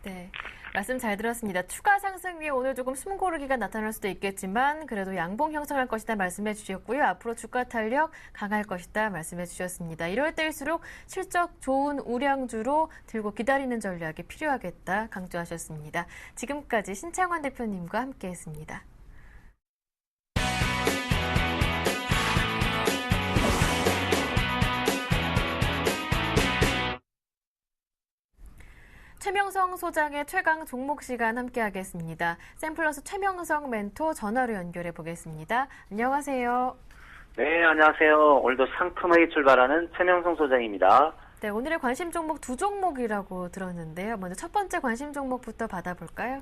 네, 말씀 잘 들었습니다. 추가 상승 위에 오늘 조금 숨고르기가 나타날 수도 있겠지만 그래도 양봉 형성할 것이다 말씀해 주셨고요. 앞으로 주가 탄력 강할 것이다 말씀해 주셨습니다. 이럴 때일수록 실적 좋은 우량주로 들고 기다리는 전략이 필요하겠다 강조하셨습니다. 지금까지 신창원 대표님과 함께했습니다. 최명성 소장의 최강 종목 시간 함께하겠습니다. 샘플러스 최명성 멘토 전화로 연결해 보겠습니다. 안녕하세요. 네, 안녕하세요. 오늘도 상큼하게 출발하는 최명성 소장입니다. 네, 오늘의 관심 종목 두 종목이라고 들었는데요. 먼저 첫 번째 관심 종목부터 받아볼까요?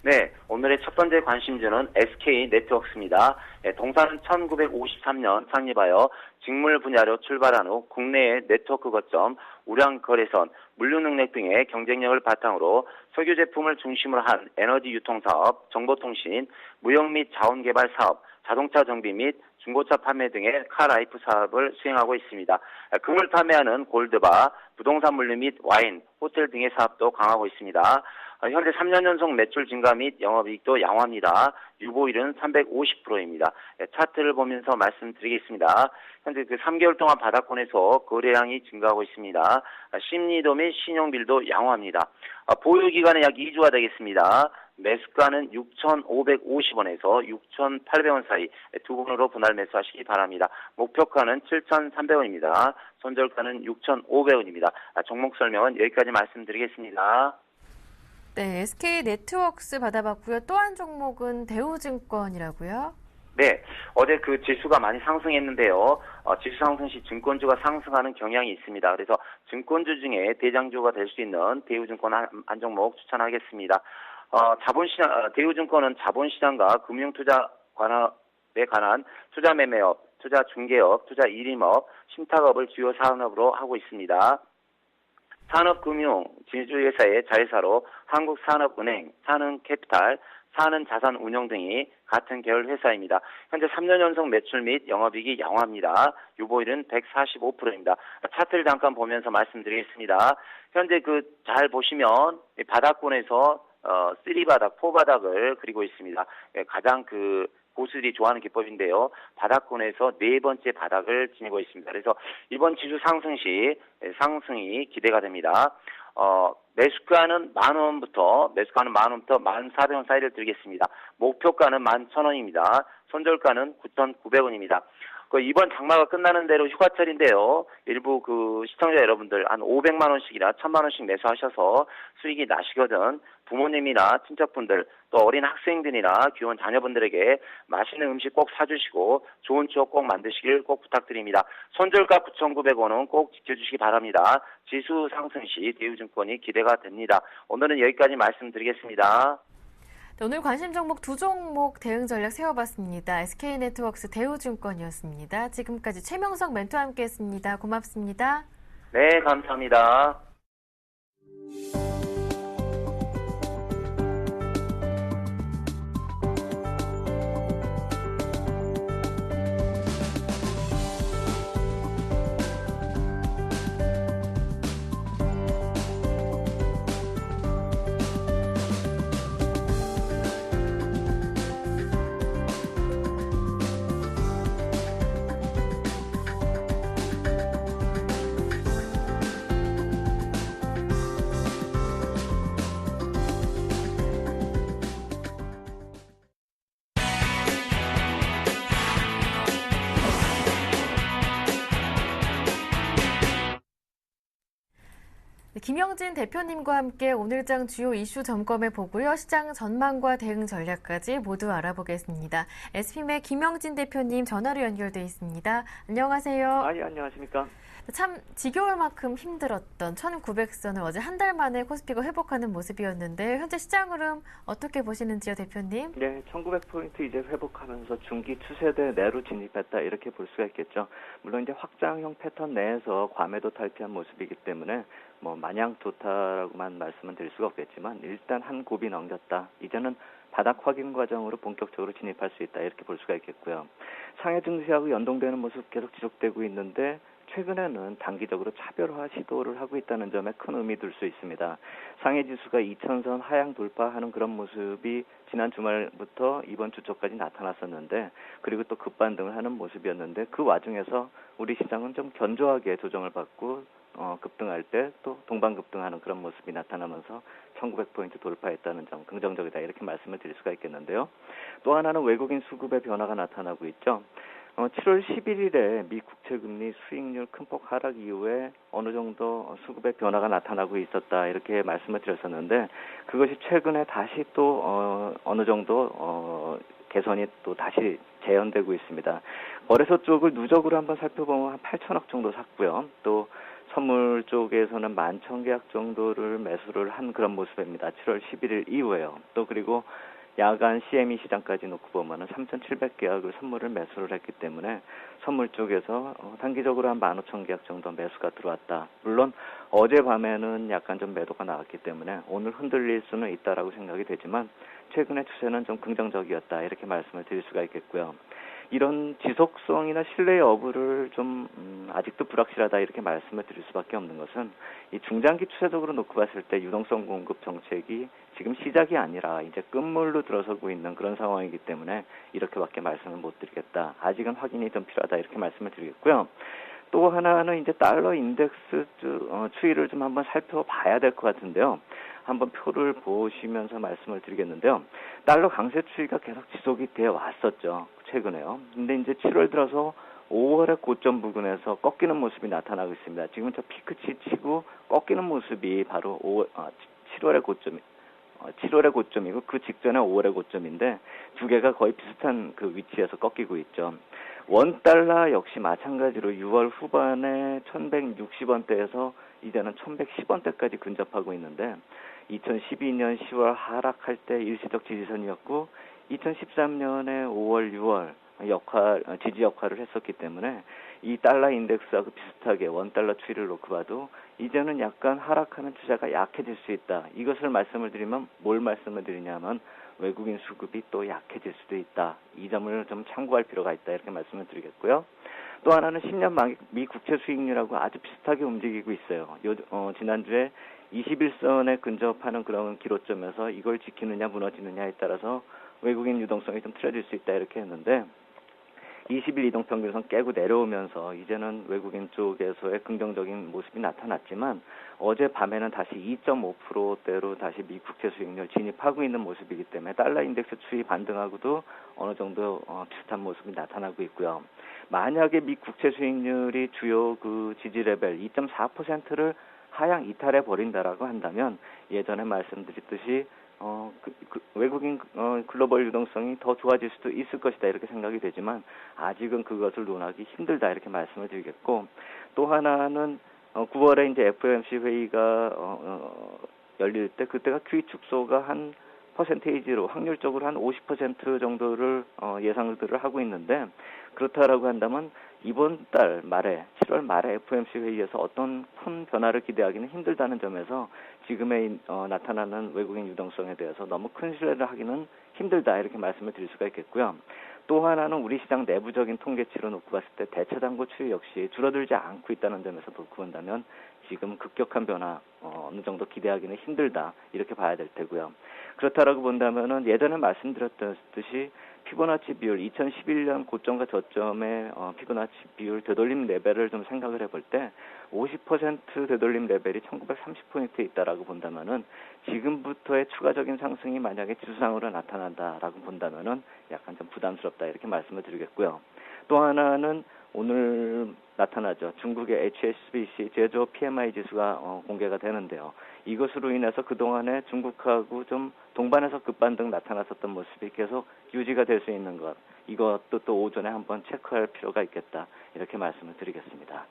네, 오늘의 첫 번째 관심주는 SK 네트워크스입니다. 동사는 1953년 창립하여 직물 분야로 출발한 후 국내의 네트워크 거점, 우량 거래선, 물류 능력 등의 경쟁력을 바탕으로 석유 제품을 중심으로 한 에너지 유통 사업, 정보통신, 무역 및 자원 개발 사업, 자동차 정비 및 중고차 판매 등의 카라이프 사업을 수행하고 있습니다. 금을 판매하는 골드바, 부동산 물류 및 와인, 호텔 등의 사업도 강화하고 있습니다. 현재 3년 연속 매출 증가 및 영업이익도 양호합니다. 유보율은 350%입니다. 차트를 보면서 말씀드리겠습니다. 현재 그 3개월 동안 바닥권에서 거래량이 증가하고 있습니다. 심리도 및 신용빌도 양호합니다. 보유 기간은 약 2주가 되겠습니다. 매수가는 6,550원에서 6,800원 사이 두 번으로 분할 매수하시기 바랍니다. 목표가는 7,300원입니다. 손절가는 6,500원입니다. 종목 설명은 여기까지 말씀드리겠습니다. 네, SK 네트워크스 받아봤고요. 또 한 종목은 대우증권이라고요? 네, 어제 그 지수가 많이 상승했는데요. 지수 상승 시 증권주가 상승하는 경향이 있습니다. 그래서 증권주 중에 대장주가 될 수 있는 대우증권 한 종목 추천하겠습니다. 자본시장, 대우증권은 자본시장과 금융투자 관합에 관한 투자 매매업, 투자 중개업, 투자 일임업, 신탁업을 주요 산업으로 하고 있습니다. 산업금융 진주회사의 자회사로 한국산업은행, 산은캐피탈, 산은자산운용 등이 같은 계열 회사입니다. 현재 3년 연속 매출 및 영업이익이 양호합니다. 유보율은 145%입니다. 차트를 잠깐 보면서 말씀드리겠습니다. 현재 잘 보시면 바닥권에서 3바닥, 4바닥을 그리고 있습니다. 가장 고수들이 좋아하는 기법인데요. 바닥권에서 네 번째 바닥을 지니고 있습니다. 그래서 이번 지수 상승 시 상승이 기대가 됩니다. 매수가는 10,000원부터 14,000원 사이를 들겠습니다. 목표가는 11,000원입니다. 손절가는 9,900원입니다. 그 이번 장마가 끝나는 대로 휴가철인데요. 일부 그 시청자 여러분들 한 500만 원씩이나 1000만 원씩 매수하셔서 수익이 나시거든 부모님이나 친척분들 또 어린 학생들이나 귀여운 자녀분들에게 맛있는 음식 꼭 사주시고 좋은 추억 꼭 만드시길 꼭 부탁드립니다. 손절가 9,900원은 꼭 지켜주시기 바랍니다. 지수 상승 시 대우증권이 기대가 됩니다. 오늘은 여기까지 말씀드리겠습니다. 네, 오늘 관심 종목 두 종목 대응 전략 세워봤습니다. SK네트워크스 대우증권이었습니다. 지금까지 최명석 멘토와 함께했습니다. 고맙습니다. 네, 감사합니다. 김영진 대표님과 함께 오늘장 주요 이슈 점검해 보고요. 시장 전망과 대응 전략까지 모두 알아보겠습니다. SPM의 김영진 대표님 전화로 연결돼 있습니다. 안녕하세요. 예, 안녕하십니까. 참 지겨울 만큼 힘들었던 1900선을 어제 한 달 만에 코스피가 회복하는 모습이었는데 현재 시장 흐름 어떻게 보시는지요, 대표님? 네, 1900포인트 이제 회복하면서 중기 추세대 내로 진입했다 이렇게 볼 수가 있겠죠. 물론 이제 확장형 패턴 내에서 과매도 탈피한 모습이기 때문에 뭐 마냥 좋다라고만 말씀은 드릴 수가 없겠지만 일단 한 곱이 넘겼다. 이제는 바닥 확인 과정으로 본격적으로 진입할 수 있다 이렇게 볼 수가 있겠고요. 상해 증시하고 연동되는 모습 계속 지속되고 있는데 최근에는 단기적으로 차별화 시도를 하고 있다는 점에 큰 의미 둘 수 있습니다. 상해 지수가 2000선 하향 돌파하는 그런 모습이 지난 주말부터 이번 주 초까지 나타났었는데 그리고 또 급반등을 하는 모습이었는데 그 와중에서 우리 시장은 좀 견조하게 조정을 받고 급등할 때 또 동반급등하는 그런 모습이 나타나면서 1900포인트 돌파했다는 점 긍정적이다 이렇게 말씀을 드릴 수가 있겠는데요. 또 하나는 외국인 수급의 변화가 나타나고 있죠. 7월 11일에 미 국채금리 수익률 큰 폭 하락 이후에 어느 정도 수급의 변화가 나타나고 있었다 이렇게 말씀을 드렸었는데 그것이 최근에 다시 또 어느 정도 개선이 또 다시 재현되고 있습니다. 거래소 쪽을 누적으로 한번 살펴보면 한 8천억 정도 샀고요. 또 선물 쪽에서는 11,000계약 정도를 매수를 한 그런 모습입니다. 7월 11일 이후에요. 또 그리고 야간 CME 시장까지 놓고 보면은 3,700계약을 선물을 매수를 했기 때문에 선물 쪽에서 단기적으로 한 15,000계약 정도 매수가 들어왔다. 물론 어젯밤에는 약간 좀 매도가 나왔기 때문에 오늘 흔들릴 수는 있다라고 생각이 되지만 최근의 추세는 좀 긍정적이었다 이렇게 말씀을 드릴 수가 있겠고요. 이런 지속성이나 신뢰 여부를 좀 아직도 불확실하다 이렇게 말씀을 드릴 수밖에 없는 것은 이 중장기 추세적으로 놓고 봤을 때 유동성 공급 정책이 지금 시작이 아니라 이제 끝물로 들어서고 있는 그런 상황이기 때문에 이렇게밖에 말씀을 못 드리겠다. 아직은 확인이 좀 필요하다 이렇게 말씀을 드리겠고요. 또 하나는 이제 달러 인덱스 추이를 좀 한번 살펴봐야 될 것 같은데요. 한번 표를 보시면서 말씀을 드리겠는데요. 달러 강세 추이가 계속 지속이 되어 왔었죠. 최근에요. 근데 이제 7월 들어서 5월의 고점 부근에서 꺾이는 모습이 나타나고 있습니다. 지금 저 피크치 치고 꺾이는 모습이 바로 7월의 고점이고 그 직전에 5월의 고점인데 두 개가 거의 비슷한 그 위치에서 꺾이고 있죠. 원달러 역시 마찬가지로 6월 후반에 1160원대에서 이제는 1110원대까지 근접하고 있는데 2012년 10월 하락할 때 일시적 지지선이었고 2013년에 5월, 6월 지지 역할을 했었기 때문에 이 달러 인덱스하고 비슷하게 원달러 추이를 놓고 봐도 이제는 약간 하락하는 추세가 약해질 수 있다. 이것을 말씀을 드리면 뭘 말씀을 드리냐면 외국인 수급이 또 약해질 수도 있다. 이 점을 좀 참고할 필요가 있다. 이렇게 말씀을 드리겠고요. 또 하나는 10년 미 국채 수익률하고 아주 비슷하게 움직이고 있어요. 지난주에 21선에 근접하는 그런 기로점에서 이걸 지키느냐 무너지느냐에 따라서 외국인 유동성이 좀 틀어질 수 있다 이렇게 했는데 20일 이동평균선 깨고 내려오면서 이제는 외국인 쪽에서의 긍정적인 모습이 나타났지만 어제 밤에는 다시 2.5%대로 다시 미 국채 수익률 진입하고 있는 모습이기 때문에 달러 인덱스 추이 반등하고도 어느 정도 비슷한 모습이 나타나고 있고요. 만약에 미 국채 수익률이 주요 그 지지 레벨 2.4%를 하향 이탈해 버린다라고 한다면 예전에 말씀드렸듯이 외국인 글로벌 유동성이 더 좋아질 수도 있을 것이다 이렇게 생각이 되지만 아직은 그것을 논하기 힘들다 이렇게 말씀을 드리겠고 또 하나는 9월에 이제 FOMC 회의가 열릴 때 그때가 QE 축소가 한 퍼센테이지로 확률적으로 한 50% 정도를 예상들을 하고 있는데 그렇다라고 한다면 이번 달 말에 7월 말에 FOMC 회의에서 어떤 큰 변화를 기대하기는 힘들다는 점에서 지금의 나타나는 외국인 유동성에 대해서 너무 큰 신뢰를 하기는 힘들다 이렇게 말씀을 드릴 수가 있겠고요. 또 하나는 우리 시장 내부적인 통계치로 놓고 봤을 때 대체 당구 추이 역시 줄어들지 않고 있다는 점에서 놓고 본다면 지금 급격한 변화 어느 정도 기대하기는 힘들다 이렇게 봐야 될 테고요. 그렇다라고 본다면은 예전에 말씀드렸듯이 피보나치 비율 2011년 고점과 저점의 피보나치 비율 되돌림 레벨을 좀 생각을 해볼 때 50% 되돌림 레벨이 1930포인트에 있다라고 본다면은 지금부터의 추가적인 상승이 만약에 지수상으로 나타난다라고 본다면은 약간 좀 부담스럽다 이렇게 말씀을 드리겠고요. 또 하나는 오늘 나타나죠. 중국의 HSBC 제조업 PMI 지수가 공개가 되는데요. 이것으로 인해서 그동안에 중국하고 좀 동반해서 급반등 나타났었던 모습이 계속 유지가 될 수 있는 것. 이것도 또 오전에 한번 체크할 필요가 있겠다. 이렇게 말씀을 드리겠습니다.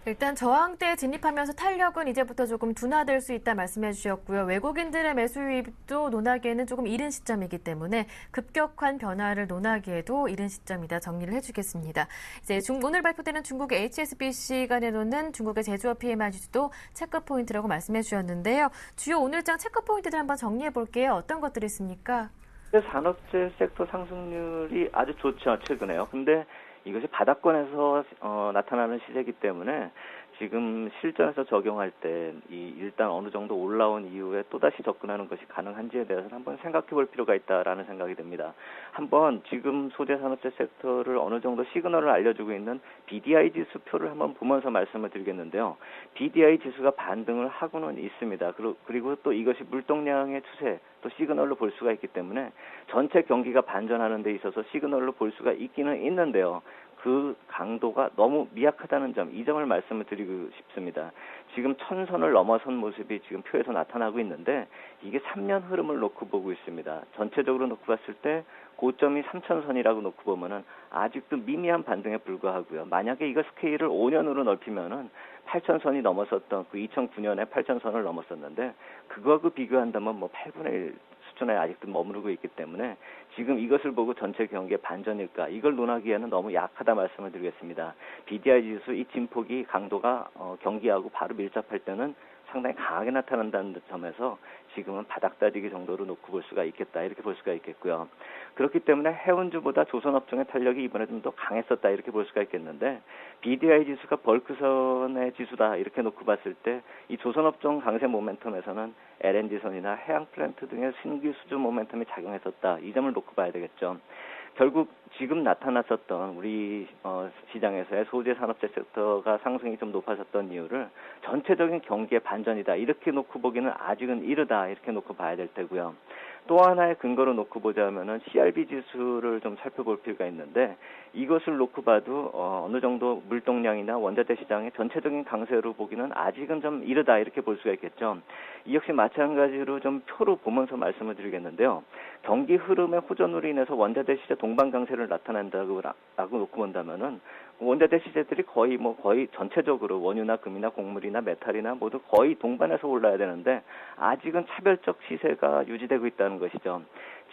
일단 저항대에 진입하면서 탄력은 이제부터 조금 둔화될 수 있다 말씀해 주셨고요. 외국인들의 매수 유입도 논하기에는 조금 이른 시점이기 때문에 급격한 변화를 논하기에도 이른 시점이다 정리를 해주겠습니다. 이제 오늘 발표되는 중국의 HSBC가 내놓는 중국의 제조업 PMI 지수도 체크 포인트라고 말씀해 주셨는데요. 주요 오늘장 체크 포인트들 한번 정리해 볼게요. 어떤 것들이 있습니까? 산업재 섹터 상승률이 아주 좋죠, 최근에요. 근데 이것이 바닥권에서 나타나는 시세이기 때문에 지금 실전에서 적용할 때 일단 어느 정도 올라온 이후에 또다시 접근하는 것이 가능한지에 대해서는 한번 생각해 볼 필요가 있다라는 생각이 듭니다. 한번 지금 소재 산업재 섹터를 어느 정도 시그널을 알려주고 있는 BDI 지수표를 한번 보면서 말씀을 드리겠는데요. BDI 지수가 반등을 하고는 있습니다. 그리고 또 이것이 물동량의 추세 또 시그널로 볼 수가 있기 때문에 전체 경기가 반전하는 데 있어서 시그널로 볼 수가 있기는 있는데요. 그 강도가 너무 미약하다는 점, 이 점을 말씀을 드리고 싶습니다. 지금 1000선을 넘어선 모습이 지금 표에서 나타나고 있는데 이게 3년 흐름을 놓고 보고 있습니다. 전체적으로 놓고 봤을 때 고점이 3000선이라고 놓고 보면은 아직도 미미한 반등에 불과하고요. 만약에 이거 스케일을 5년으로 넓히면은 8000선이 넘었었던 그 2009년에 8000선을 넘었었는데 그거하고 비교한다면 뭐 8분의 1 수준에 아직도 머무르고 있기 때문에 지금 이것을 보고 전체 경기의 반전일까 이걸 논하기에는 너무 약하다 말씀을 드리겠습니다. BDI 지수 이 진폭이 강도가 경기하고 바로 밀접할 때는 상당히 강하게 나타난다는 점에서 지금은 바닥다지기 정도로 놓고 볼 수가 있겠다 이렇게 볼 수가 있겠고요. 그렇기 때문에 해운주보다 조선업종의 탄력이 이번에 좀 더 강했었다 이렇게 볼 수가 있겠는데 BDI 지수가 벌크선의 지수다 이렇게 놓고 봤을 때 이 조선업종 강세 모멘텀에서는 LNG선이나 해양 플랜트 등의 신규 수주 모멘텀이 작용했었다 이 점을 놓고 봐야 되겠죠. 결국 지금 나타났었던 우리 시장에서의 소재 산업재 섹터가 상승이 좀 높아졌던 이유를 전체적인 경기의 반전이다 이렇게 놓고 보기는 아직은 이르다 이렇게 놓고 봐야 될 테고요. 또 하나의 근거로 놓고 보자면은 CRB 지수를 좀 살펴볼 필요가 있는데 이것을 놓고 봐도 어느 정도 물동량이나 원자재 시장의 전체적인 강세로 보기는 아직은 좀 이르다 이렇게 볼 수가 있겠죠. 이 역시 마찬가지로 좀 표로 보면서 말씀을 드리겠는데요. 경기 흐름의 호전으로 인해서 원자재 시세 동반 강세를 나타낸다고 놓고 본다면은 원자재 시세들이 거의 전체적으로 원유나 금이나 곡물이나 메탈이나 모두 거의 동반해서 올라야 되는데 아직은 차별적 시세가 유지되고 있다는 것이죠.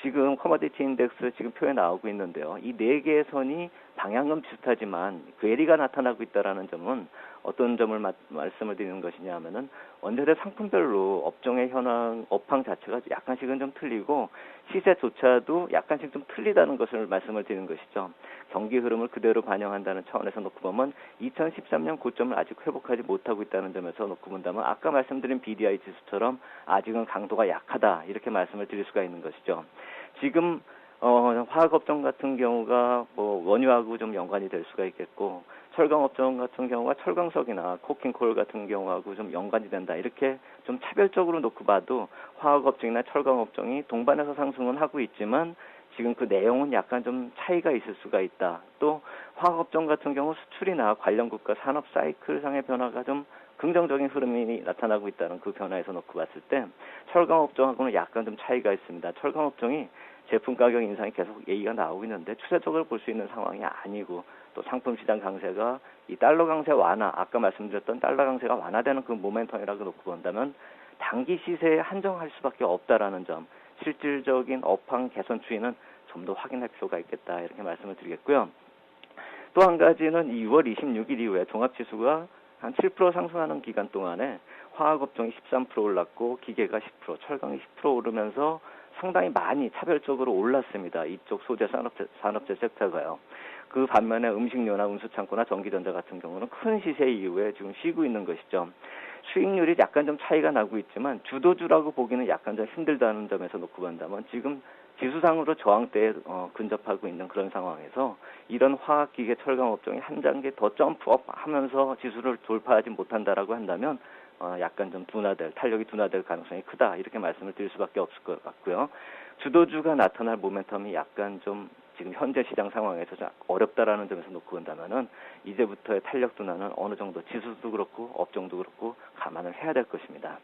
지금 커머디티 인덱스 지금 표에 나오고 있는데요. 이 네 개의 선이 방향은 비슷하지만 괴리가 나타나고 있다는 점은 어떤 점을 말씀을 드리는 것이냐 하면은 원자재 상품별로 업종의 현황, 업황 자체가 약간씩은 좀 틀리고 시세조차도 약간씩 좀 틀리다는 것을 말씀을 드리는 것이죠. 경기 흐름을 그대로 반영한다는 차원에서 놓고 보면 2013년 고점을 아직 회복하지 못하고 있다는 점에서 놓고 본다면 아까 말씀드린 BDI 지수처럼 아직은 강도가 약하다 이렇게 말씀을 드릴 수가 있는 것이죠. 지금 화학업종 같은 경우가 뭐 원유하고 좀 연관이 될 수가 있겠고, 철강업종 같은 경우가 철강석이나 코킹콜 같은 경우하고 좀 연관이 된다. 이렇게 좀 차별적으로 놓고 봐도 화학업종이나 철강업종이 동반해서 상승은 하고 있지만 지금 그 내용은 약간 좀 차이가 있을 수가 있다. 또 화학업종 같은 경우 수출이나 관련 국가 산업 사이클상의 변화가 좀 긍정적인 흐름이 나타나고 있다는 그 변화에서 놓고 봤을 때 철강업종하고는 약간 좀 차이가 있습니다. 철강업종이 제품 가격 인상이 계속 얘기가 나오고 있는데 추세적으로 볼 수 있는 상황이 아니고, 또 상품 시장 강세가 이 달러 강세 완화, 아까 말씀드렸던 달러 강세가 완화되는 그 모멘텀이라고 놓고 본다면 단기 시세에 한정할 수밖에 없다라는 점, 실질적인 업황 개선 추이는 좀 더 확인할 필요가 있겠다, 이렇게 말씀을 드리겠고요. 또 한 가지는 2월 26일 이후에 종합지수가 한 7% 상승하는 기간 동안에 화학업종이 13% 올랐고 기계가 10%, 철강이 10% 오르면서 상당히 많이 차별적으로 올랐습니다. 이쪽 소재 산업재 섹터가요. 그 반면에 음식료나 운수창고나 전기전자 같은 경우는 큰 시세 이후에 지금 쉬고 있는 것이죠. 수익률이 약간 좀 차이가 나고 있지만 주도주라고 보기는 약간 좀 힘들다는 점에서 놓고 본다면 지금 지수상으로 저항대에 근접하고 있는 그런 상황에서 이런 화학기계 철강업종이 한 단계 더 점프업 하면서 지수를 돌파하지 못한다라고 한다면 약간 좀 탄력이 둔화될 가능성이 크다, 이렇게 말씀을 드릴 수밖에 없을 것 같고요. 주도주가 나타날 모멘텀이 약간 좀 지금 현재 시장 상황에서 좀 어렵다라는 점에서 놓고 본다면은 이제부터의 탄력 둔화는 어느 정도 지수도 그렇고 업종도 그렇고 감안을 해야 될 것입니다.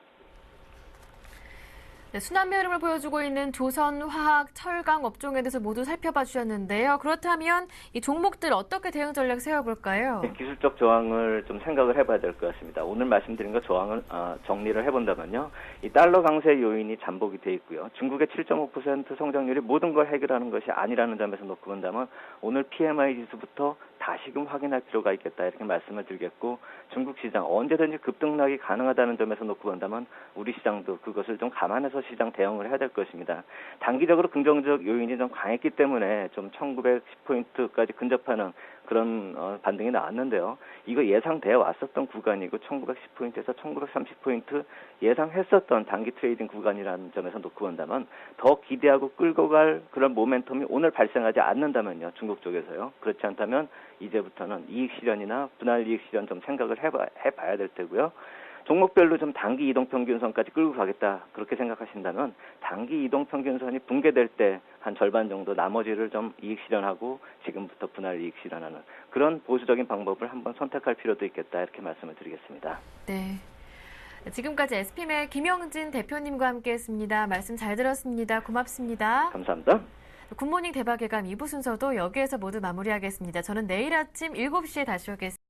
네, 순환매 흐름을 보여주고 있는 조선, 화학, 철강 업종에 대해서 모두 살펴봐 주셨는데요. 그렇다면 이 종목들 어떻게 대응 전략 세워볼까요? 네, 기술적 저항을 좀 생각을 해봐야 될 것 같습니다. 오늘 말씀드린 거 저항을 정리를 해본다면요. 이 달러 강세 요인이 잠복이 돼 있고요. 중국의 7.5% 성장률이 모든 걸 해결하는 것이 아니라는 점에서 놓고 본다면 오늘 PMI 지수부터 다시금 확인할 필요가 있겠다, 이렇게 말씀을 드리겠고, 중국 시장 언제든지 급등락이 가능하다는 점에서 놓고 본다면 우리 시장도 그것을 좀 감안해서 시장 대응을 해야 될 것입니다. 단기적으로 긍정적 요인이 좀 강했기 때문에 좀 1910포인트까지 근접하는 그런 반등이 나왔는데요. 이거 예상되어 왔었던 구간이고 1910포인트에서 1930포인트 예상했었던 단기 트레이딩 구간이라는 점에서 놓고 본다면 더 기대하고 끌고 갈 그런 모멘텀이 오늘 발생하지 않는다면요. 중국 쪽에서요. 그렇지 않다면 이제부터는 이익 실현이나 분할 이익 실현 좀 생각을 해봐야 될 테고요. 종목별로 좀 단기 이동평균선까지 끌고 가겠다, 그렇게 생각하신다면 단기 이동평균선이 붕괴될 때 한 절반 정도 나머지를 좀 이익 실현하고 지금부터 분할 이익 실현하는 그런 보수적인 방법을 한번 선택할 필요도 있겠다, 이렇게 말씀을 드리겠습니다. 네. 지금까지 SPM의 김영진 대표님과 함께했습니다. 말씀 잘 들었습니다. 고맙습니다. 감사합니다. 굿모닝 대박예감 2부 순서도 여기에서 모두 마무리하겠습니다. 저는 내일 아침 7시에 다시 오겠습니다.